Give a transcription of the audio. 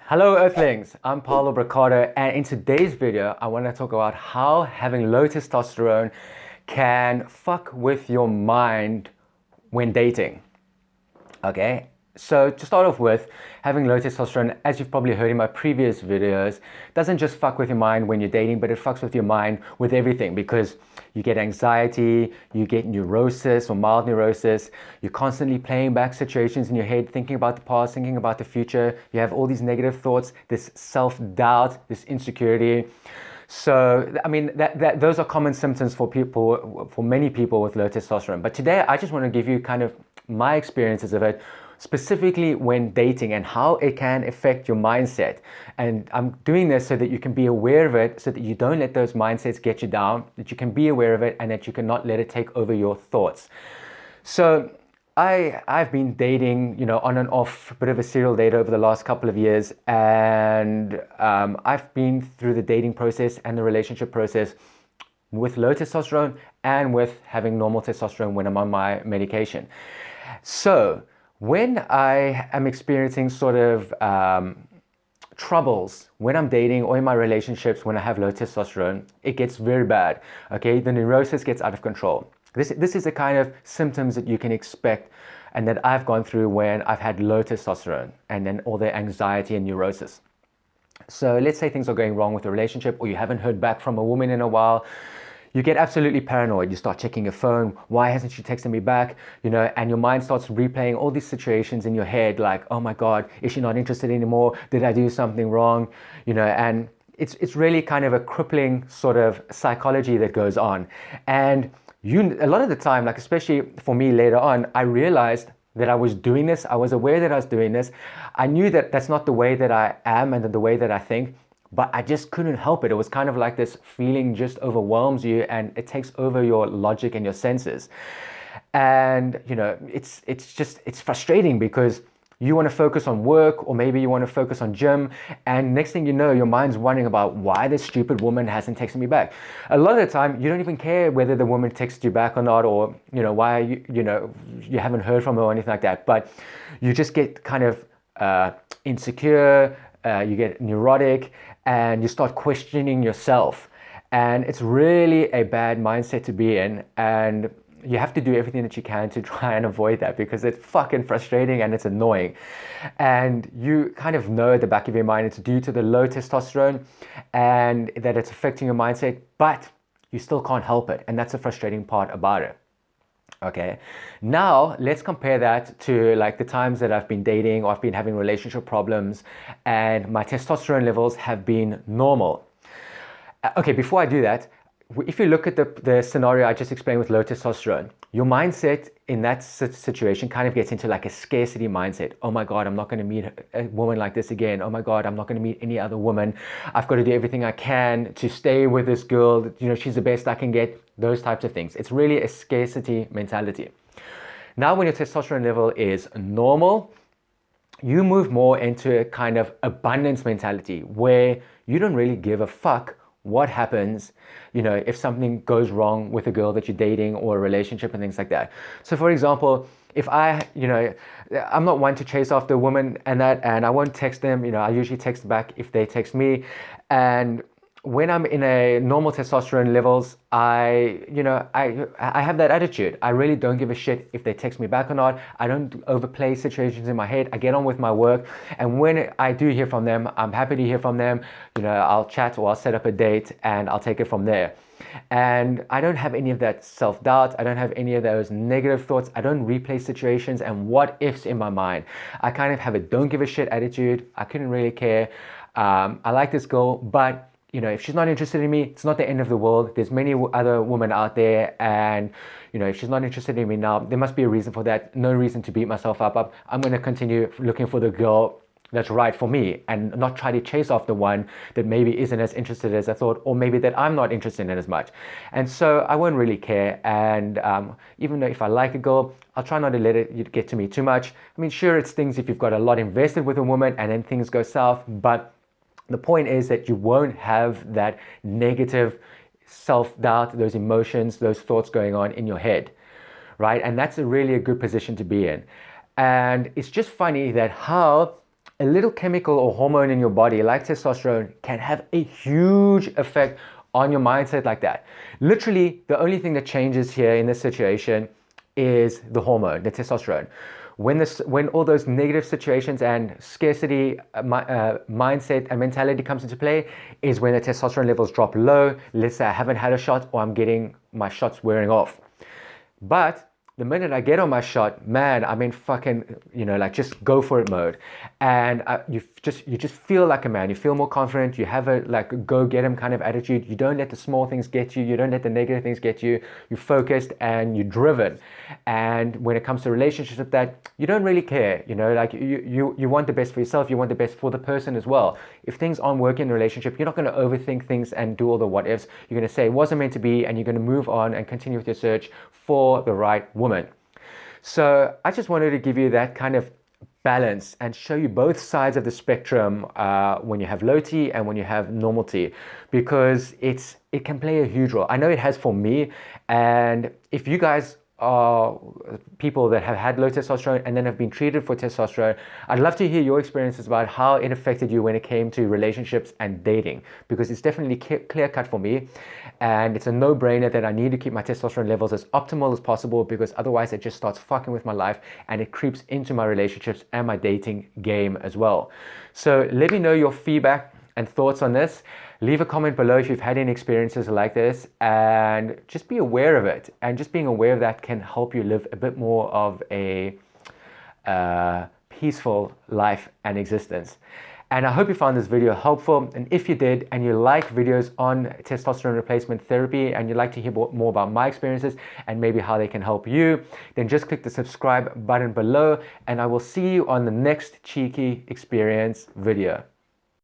Hello Earthlings, I'm Paulo Bracado, and in today's video I want to talk about how having low testosterone can fuck with your mind when dating. Okay, so to start off with, having low testosterone, as you've probably heard in my previous videos, doesn't just fuck with your mind when you're dating, but it fucks with your mind with everything, because you get anxiety, you get neurosis or mild neurosis, you're constantly playing back situations in your head, thinking about the past, thinking about the future, you have all these negative thoughts, this self-doubt, this insecurity. So, I mean, those are common symptoms for people, for many people with low testosterone. But today, I just want to give you kind of my experiences of it, specifically when dating and how it can affect your mindset. And I'm doing this so that you can be aware of it, so that you don't let those mindsets get you down, that you can be aware of it and that you cannot let it take over your thoughts. So I've been dating, on and off, a bit of a serial dater over the last couple of years, and I've been through the dating process and the relationship process with low testosterone and with having normal testosterone when I'm on my medication. So when I am experiencing sort of troubles when I'm dating or in my relationships when I have low testosterone, it gets very bad. Okay, the neurosis gets out of control. This is the kind of symptoms that you can expect and that I've gone through when I've had low testosterone, and then all the anxiety and neurosis. So let's say things are going wrong with a relationship, or you haven't heard back from a woman in a while. You get absolutely paranoid. You start checking your phone. Why hasn't she texted me back? And your mind starts replaying all these situations in your head, like, oh my God, is she not interested anymore? Did I do something wrong? And it's really kind of a crippling sort of psychology that goes on. And a lot of the time, like especially for me later on, I realized that I was doing this. I was aware that I was doing this. I knew that that's not the way that I am and the way that I think, but I just couldn't help it. It was kind of like this feeling just overwhelms you and it takes over your logic and your senses. And, it's frustrating because you want to focus on work, or maybe you want to focus on gym, and next thing you know, your mind's wondering about why this stupid woman hasn't texted me back. A lot of the time, you don't even care whether the woman texts you back or not, or why you haven't heard from her or anything like that. But you just get kind of insecure, you get neurotic, and you start questioning yourself. And it's really a bad mindset to be in, and you have to do everything that you can to try and avoid that, because it's fucking frustrating and it's annoying. And you kind of know at the back of your mind it's due to the low testosterone and that it's affecting your mindset, but you still can't help it. And that's the frustrating part about it. Okay, now let's compare that to like the times that I've been dating or I've been having relationship problems and my testosterone levels have been normal. Okay, before I do that, if you look at the scenario I just explained with low testosterone, your mindset in that situation kind of gets into like a scarcity mindset. Oh my God, I'm not going to meet a woman like this again. Oh my God, I'm not going to meet any other woman. I've got to do everything I can to stay with this girl. She's the best I can get. Those types of things. It's really a scarcity mentality. Now, when your testosterone level is normal, you move more into a kind of abundance mentality where you don't really give a fuck what happens, if something goes wrong with a girl that you're dating or a relationship and things like that. So for example, if I'm not one to chase after a woman and I won't text them, I usually text back if they text me. And when I'm in a normal testosterone levels, I have that attitude. I really don't give a shit if they text me back or not. I don't overplay situations in my head. I get on with my work. And when I do hear from them, I'm happy to hear from them. I'll chat or I'll set up a date and I'll take it from there. And I don't have any of that self-doubt. I don't have any of those negative thoughts. I don't replay situations and what ifs in my mind. I kind of have a don't give a shit attitude. I couldn't really care. I like this girl, but if she's not interested in me, it's not the end of the world. There's many other women out there, and if she's not interested in me now, there must be a reason for that. No reason to beat myself up. I'm going to continue looking for the girl that's right for me and not try to chase after one that maybe isn't as interested as I thought, or maybe that I'm not interested in as much. And so I won't really care. And even though if I like a girl, I'll try not to let it get to me too much. I mean, sure, it's things if you've got a lot invested with a woman and then things go south, but the point is that you won't have that negative self-doubt, those emotions, those thoughts going on in your head, right? And that's really a good position to be in. And it's just funny that how a little chemical or hormone in your body like testosterone can have a huge effect on your mindset like that. Literally, the only thing that changes here in this situation is the hormone, the testosterone. When all those negative situations and scarcity mindset and mentality comes into play is when the testosterone levels drop low. Let's say I haven't had a shot or I'm getting my shots wearing off. But the minute I get on my shot, man, I'm in fucking, like just go for it mode. And you just feel like a man. You feel more confident. You have a like go get 'em kind of attitude. You don't let the small things get you. You don't let the negative things get you. You're focused and you're driven. And when it comes to relationships with that, you don't really care. Like you want the best for yourself. You want the best for the person as well. If things aren't working in the relationship, you're not going to overthink things and do all the what ifs. You're going to say it wasn't meant to be, and you're going to move on and continue with your search for the right woman. So I just wanted to give you that kind of balance and show you both sides of the spectrum when you have low T and when you have normal T, because it can play a huge role. I know it has for me, and if you guys are people that have had low testosterone and then have been treated for testosterone, I'd love to hear your experiences about how it affected you when it came to relationships and dating, because it's definitely clear cut for me, and it's a no-brainer that I need to keep my testosterone levels as optimal as possible, because otherwise it just starts fucking with my life and it creeps into my relationships and my dating game as well. So let me know your feedback and thoughts on this. Leave a comment below if you've had any experiences like this, and just be aware of it. And just being aware of that can help you live a bit more of a peaceful life and existence. And I hope you found this video helpful. And if you did, and you like videos on testosterone replacement therapy, and you'd like to hear more about my experiences and maybe how they can help you, then just click the subscribe button below, and I will see you on the next Cheeky Experience video.